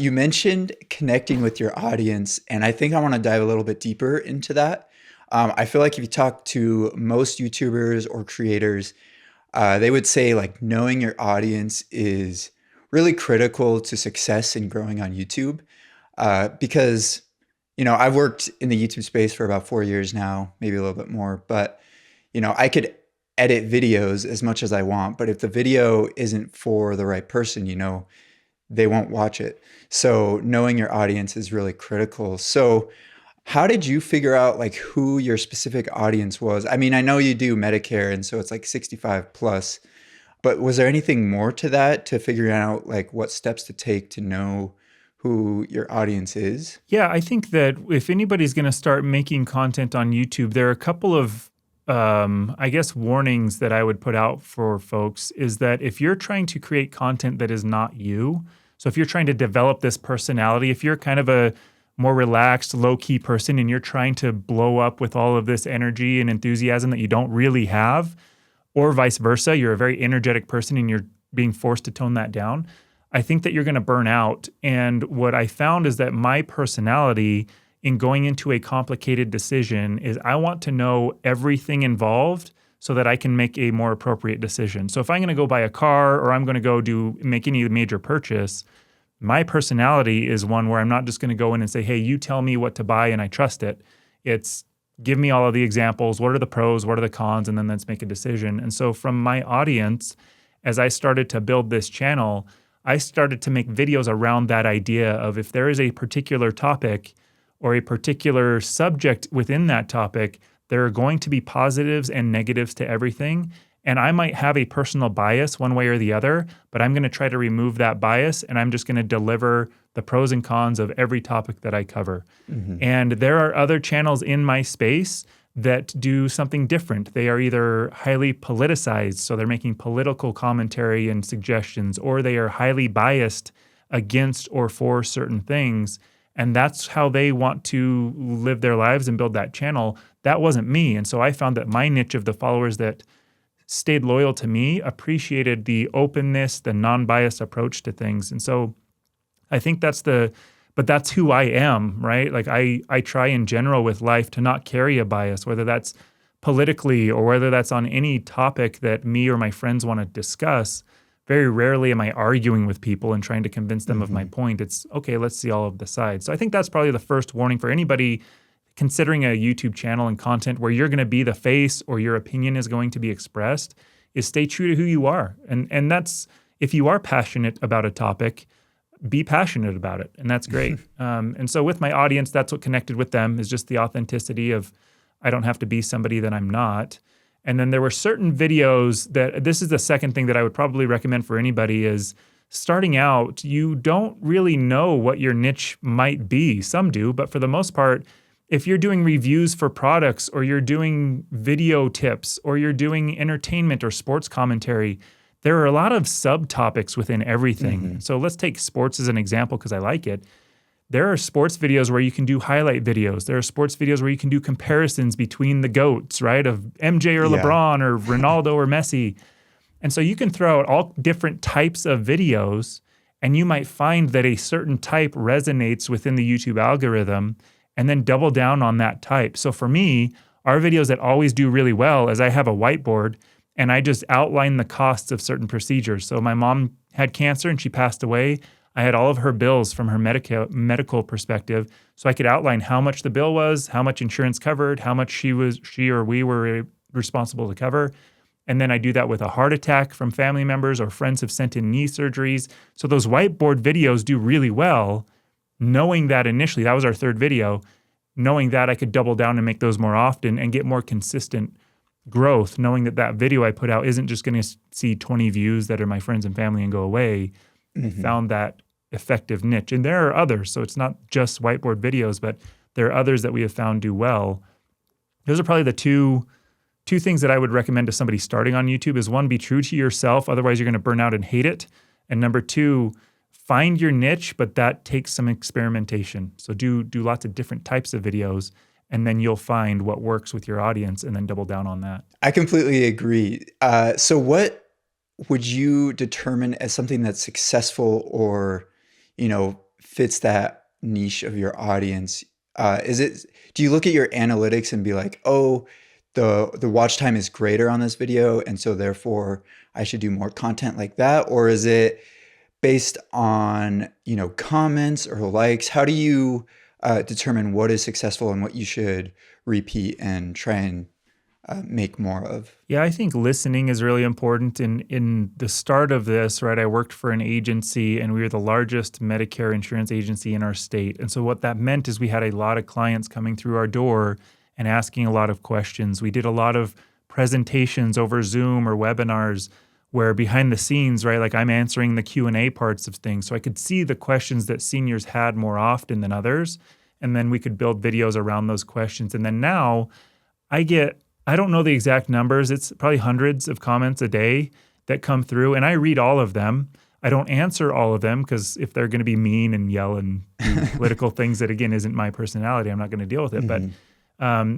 You mentioned connecting with your audience, and I think I want to dive a little bit deeper into that. I feel like if you talk to most YouTubers or creators, they would say like knowing your audience is really critical to success in growing on YouTube. Because, I've worked in the YouTube space for about 4 years now, maybe a little bit more, but, I could edit videos as much as I want, but if the video isn't for the right person, they won't watch it. So knowing your audience is really critical. So how did you figure out like who your specific audience was? I mean, I know you do Medicare and so it's like 65 plus, but was there anything more to that to figuring out like what steps to take to know who your audience is? Yeah, I think that if anybody's going to start making content on YouTube, there are a couple of, I guess, warnings that I would put out for folks is that if you're trying to create content that is not you, so if you're trying to develop this personality, if you're kind of a more relaxed, low-key person and you're trying to blow up with all of this energy and enthusiasm that you don't really have, or vice versa, you're a very energetic person and you're being forced to tone that down, I think that you're going to burn out. And what I found is that my personality in going into a complicated decision is I want to know everything involved so that I can make a more appropriate decision. So if I'm going to go buy a car or I'm going to make any major purchase, my personality is one where I'm not just going to go in and say, hey, you tell me what to buy and I trust it. It's give me all of the examples. What are the pros? What are the cons? And then let's make a decision. And so from my audience, as I started to build this channel, I started to make videos around that idea of if there is a particular topic or a particular subject within that topic, there are going to be positives and negatives to everything. And I might have a personal bias one way or the other, but I'm going to try to remove that bias and I'm just going to deliver the pros and cons of every topic that I cover. Mm-hmm. And there are other channels in my space that do something different. They are either highly politicized, so they're making political commentary and suggestions, or they are highly biased against or for certain things. And that's how they want to live their lives and build that channel. That wasn't me. And so I found that my niche of the followers that stayed loyal to me appreciated the openness, the non-biased approach to things. And so I think but that's who I am, right? Like I try in general with life to not carry a bias, whether that's politically or whether that's on any topic that me or my friends want to discuss. Very rarely am I arguing with people and trying to convince them of my point. It's, okay, let's see all of the sides. So I think that's probably the first warning for anybody considering a YouTube channel and content where you're going to be the face or your opinion is going to be expressed, is stay true to who you are. And that's, if you are passionate about a topic, be passionate about it. And that's great. And so with my audience, that's what connected with them is just the authenticity of, I don't have to be somebody that I'm not. And then there were certain videos that, this is the second thing that I would probably recommend for anybody is starting out, you don't really know what your niche might be. Some do, but for the most part, if you're doing reviews for products or you're doing video tips or you're doing entertainment or sports commentary, there are a lot of subtopics within everything. Mm-hmm. So let's take sports as an example because I like it. There are sports videos where you can do highlight videos. There are sports videos where you can do comparisons between the GOATs, right, of MJ or LeBron or Ronaldo or Messi. And so you can throw out all different types of videos and you might find that a certain type resonates within the YouTube algorithm and then double down on that type. So for me, our videos that always do really well is I have a whiteboard and I just outline the costs of certain procedures. So my mom had cancer and she passed away. I had all of her bills from her medical perspective. So I could outline how much the bill was, how much insurance covered, how much she or we were responsible to cover. And then I do that with a heart attack from family members or friends have sent in knee surgeries. So those whiteboard videos do really well, knowing that initially, that was our third video, knowing that I could double down and make those more often and get more consistent growth, knowing that that video I put out isn't just going to see 20 views that are my friends and family and go away. Mm-hmm. I found that effective niche. And there are others. So it's not just whiteboard videos, but there are others that we have found do well. Those are probably the two things that I would recommend to somebody starting on YouTube is one, be true to yourself. Otherwise, you're going to burn out and hate it. And number two, find your niche, but that takes some experimentation. So do lots of different types of videos, and then you'll find what works with your audience and then double down on that. I completely agree. So what would you determine as something that's successful or, fits that niche of your audience? Do you look at your analytics and be like, oh, the watch time is greater on this video, and so therefore I should do more content like that? Or is it based on, comments or likes? How do you determine what is successful and what you should repeat and try and make more of? Yeah, I think listening is really important. In the start of this, right, I worked for an agency and we were the largest Medicare insurance agency in our state. And so what that meant is we had a lot of clients coming through our door and asking a lot of questions. We did a lot of presentations over Zoom or webinars where behind the scenes, right, like I'm answering the Q&A parts of things. So I could see the questions that seniors had more often than others. And then we could build videos around those questions. And then now I don't know the exact numbers. It's probably hundreds of comments a day that come through, and I read all of them. I don't answer all of them because if they're going to be mean and yell and do political things that, again, isn't my personality, I'm not going to deal with it. But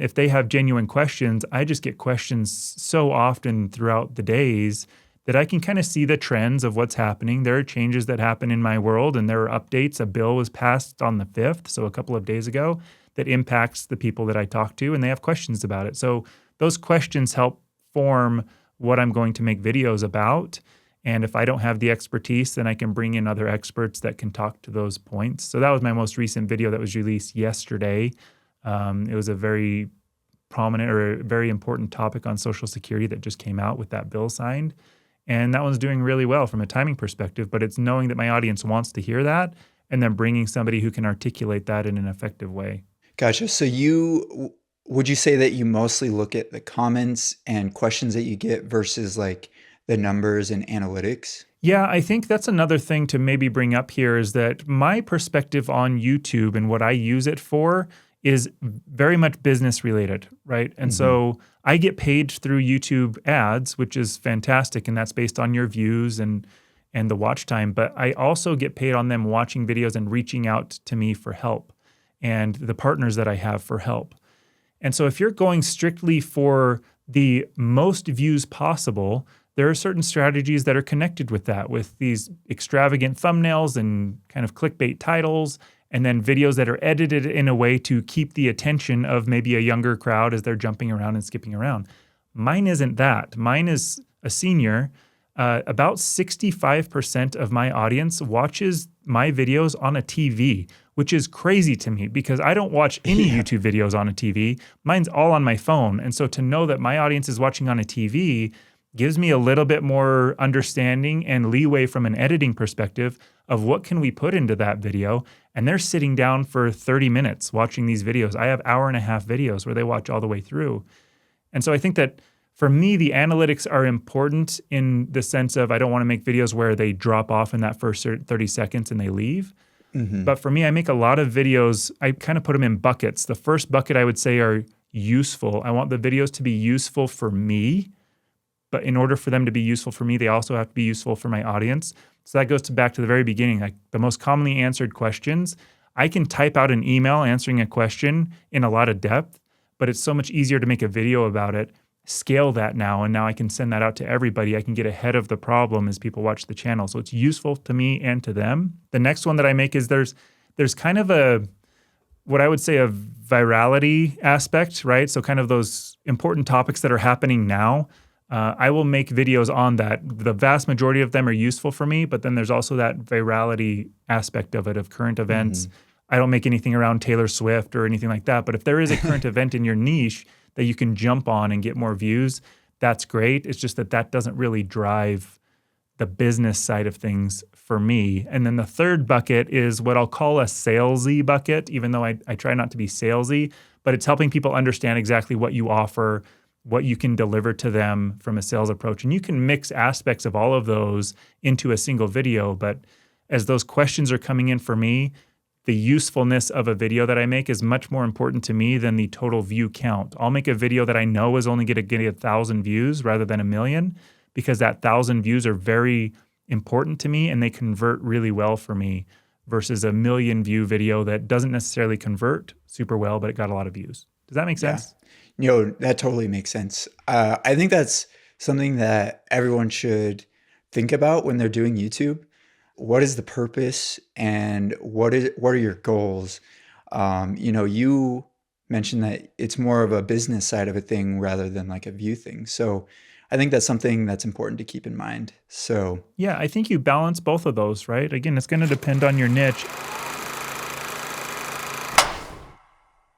if they have genuine questions, I just get questions so often throughout the days that I can kind of see the trends of what's happening. There are changes that happen in my world, and there are updates. A bill was passed on the 5th, so a couple of days ago, that impacts the people that I talk to, and they have questions about it. So those questions help form what I'm going to make videos about. And if I don't have the expertise, then I can bring in other experts that can talk to those points. So that was my most recent video that was released yesterday. It was a very prominent or a very important topic on Social Security that just came out with that bill signed. And that one's doing really well from a timing perspective, but it's knowing that my audience wants to hear that and then bringing somebody who can articulate that in an effective way. Gotcha. So would you say that you mostly look at the comments and questions that you get versus like the numbers and analytics? Yeah, I think that's another thing to maybe bring up here is that my perspective on YouTube and what I use it for is very much business related, right? And so I get paid through YouTube ads, which is fantastic, and that's based on your views and the watch time. But I also get paid on them watching videos and reaching out to me for help and the partners that I have for help. And so if you're going strictly for the most views possible, there are certain strategies that are connected with that, with these extravagant thumbnails and kind of clickbait titles, and then videos that are edited in a way to keep the attention of maybe a younger crowd as they're jumping around and skipping around. Mine isn't that. Mine is a senior. About 65% of my audience watches my videos on a TV, which is crazy to me because I don't watch any YouTube videos on a TV. Mine's all on my phone. And so to know that my audience is watching on a TV gives me a little bit more understanding and leeway from an editing perspective of what can we put into that video. And they're sitting down for 30 minutes watching these videos. I have hour-and-a-half videos where they watch all the way through. And so I think that for me, the analytics are important in the sense of I don't want to make videos where they drop off in that first 30 seconds and they leave. But for me, I make a lot of videos. I kind of put them in buckets. The first bucket I would say are useful. I want the videos to be useful for me, but in order for them to be useful for me, they also have to be useful for my audience. So that goes back to the very beginning, like the most commonly answered questions. I can type out an email answering a question in a lot of depth, but it's so much easier to make a video about it, scale that now, and now I can send that out to everybody. I can get ahead of the problem as people watch the channel. So it's useful to me and to them. The next one that I make is there's kind of what I would say a virality aspect, right? So kind of those important topics that are happening now. I will make videos on that. The vast majority of them are useful for me, but then there's also that virality aspect of it, of current events. I don't make anything around Taylor Swift or anything like that, but if there is a current event in your niche that you can jump on and get more views, that's great. It's just that doesn't really drive the business side of things for me. And then the third bucket is what I'll call a salesy bucket, even though I try not to be salesy, but it's helping people understand exactly what you offer, what you can deliver to them from a sales approach. And you can mix aspects of all of those into a single video. But as those questions are coming in for me, the usefulness of a video that I make is much more important to me than the total view count. I'll make a video that I know is only going to get 1,000 views rather than 1,000,000 because that 1,000 views are very important to me and they convert really well for me versus a 1,000,000 view video that doesn't necessarily convert super well, but it got a lot of views. Does that make sense? That totally makes sense. I think that's something that everyone should think about when they're doing YouTube. what is the purpose and what are your goals? You mentioned that it's more of a business side of a thing rather than like a view thing. So I think that's something that's important to keep in mind. So Yeah, I think you balance both of those, right? Again, it's going to depend on your niche.